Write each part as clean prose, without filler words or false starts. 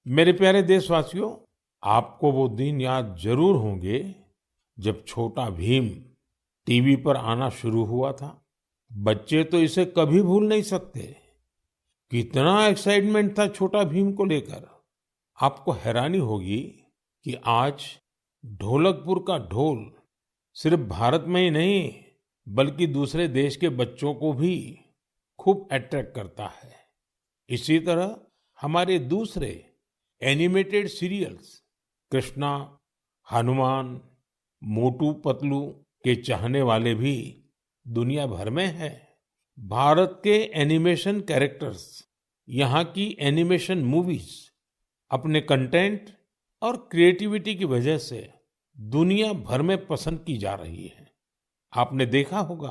मेरे प्यारे देशवासियों, आपको वो दिन याद जरूर होंगे जब छोटा भीम टीवी पर आना शुरू हुआ था। बच्चे तो इसे कभी भूल नहीं सकते। कितना एक्साइटमेंट था छोटा भीम को लेकर। आपको हैरानी होगी कि आज ढोलकपुर का ढोल सिर्फ भारत में ही नहीं बल्कि दूसरे देश के बच्चों को भी खूब अट्रैक्ट करता है। इसी तरह हमारे दूसरे एनिमेटेड सीरियल्स कृष्णा, हनुमान, मोटू पतलू के चाहने वाले भी दुनिया भर में हैं। भारत के एनिमेशन कैरेक्टर्स, यहाँ की एनिमेशन मूवीज अपने कंटेंट और क्रिएटिविटी की वजह से दुनिया भर में पसंद की जा रही है। आपने देखा होगा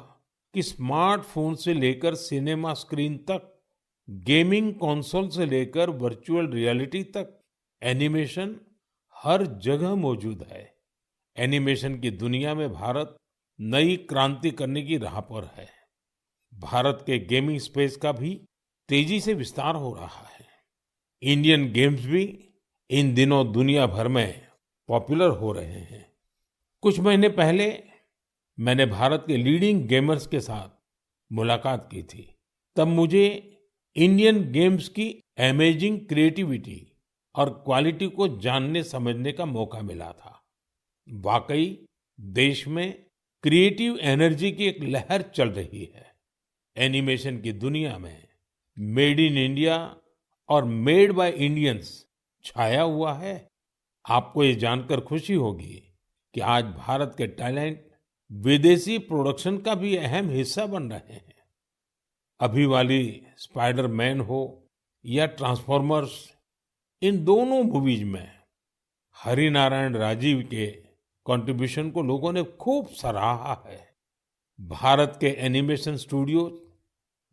कि स्मार्टफोन से लेकर सिनेमा स्क्रीन तक, गेमिंग कंसोल से लेकर वर्चुअल रियलिटी तक एनिमेशन हर जगह मौजूद है। एनिमेशन की दुनिया में भारत नई क्रांति करने की राह पर है। भारत के गेमिंग स्पेस का भी तेजी से विस्तार हो रहा है। इंडियन गेम्स भी इन दिनों दुनिया भर में पॉपुलर हो रहे हैं। कुछ महीने पहले मैंने भारत के लीडिंग गेमर्स के साथ मुलाकात की थी। तब मुझे इंडियन गेम्स की अमेजिंग क्रिएटिविटी और क्वालिटी को जानने समझने का मौका मिला था। वाकई देश में क्रिएटिव एनर्जी की एक लहर चल रही है। एनिमेशन की दुनिया में मेड इन इंडिया और मेड बाय इंडियंस छाया हुआ है। आपको ये जानकर खुशी होगी कि आज भारत के टैलेंट विदेशी प्रोडक्शन का भी अहम हिस्सा बन रहे हैं। अभी वाली स्पाइडरमैन हो या ट्रांसफॉर्मर्स, इन दोनों मूवीज में हरिनारायण राजीव के कंट्रीब्यूशन को लोगों ने खूब सराहा है। भारत के एनिमेशन स्टूडियोज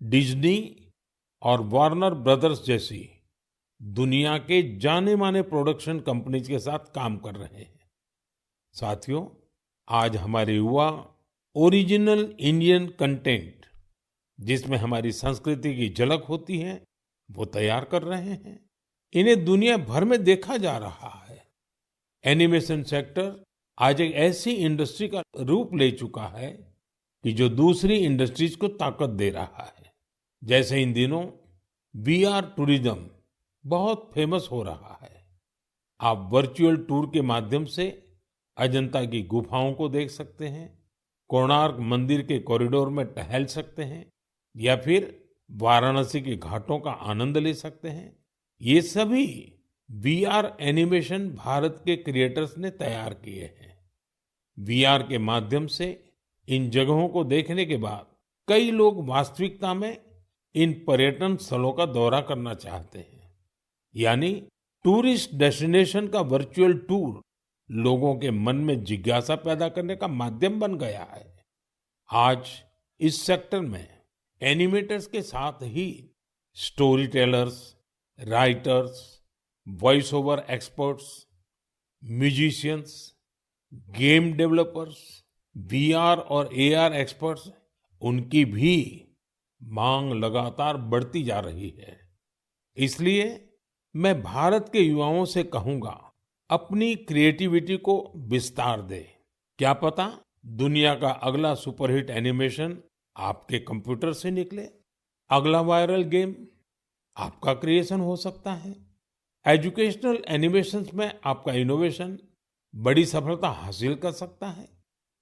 डिज्नी और वार्नर ब्रदर्स जैसी दुनिया के जाने-माने प्रोडक्शन कंपनीज के साथ काम कर रहे हैं। साथियों, आज हमारे युवा ओरिजिनल इंडियन कंटेंट, जिसमें हमारी संस्कृति की झलक होती है, वो तैयार कर रहे हैं। इन्हें दुनिया भर में देखा जा रहा है। एनिमेशन सेक्टर आज एक ऐसी इंडस्ट्री का रूप ले चुका है कि जो दूसरी इंडस्ट्रीज को ताकत दे रहा है। जैसे इन दिनों वीआर टूरिज्म बहुत फेमस हो रहा है। आप वर्चुअल टूर के माध्यम से अजंता की गुफाओं को देख सकते हैं, कोणार्क मंदिर के कॉरिडोर में टहल सकते हैं या फिर वाराणसी के घाटों का आनंद ले सकते हैं। ये सभी वीआर एनिमेशन भारत के क्रिएटर्स ने तैयार किए हैं। वीआर के माध्यम से इन जगहों को देखने के बाद कई लोग वास्तविकता में इन पर्यटन स्थलों का दौरा करना चाहते हैं। यानी टूरिस्ट डेस्टिनेशन का वर्चुअल टूर लोगों के मन में जिज्ञासा पैदा करने का माध्यम बन गया है। आज इस सेक्टर में एनिमेटर्स के साथ ही story tellers, writers, voice over experts, musicians, game developers, VR और एआर एक्सपर्ट्स, उनकी भी मांग लगातार बढ़ती जा रही है। इसलिए मैं भारत के युवाओं से कहूंगा, अपनी क्रिएटिविटी को विस्तार दे। क्या पता दुनिया का अगला सुपरहिट एनिमेशन आपके कंप्यूटर से निकले। अगला वायरल गेम आपका क्रिएशन हो सकता है। एजुकेशनल एनिमेशंस में आपका इनोवेशन बड़ी सफलता हासिल कर सकता है।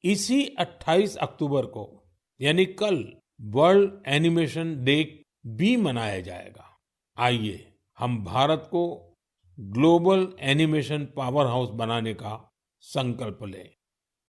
इसी 28 अक्टूबर को यानी कल वर्ल्ड एनिमेशन डे भी मनाया जाएगा। आइए हम भारत को ग्लोबल एनिमेशन पावर हाउस बनाने का संकल्प लें।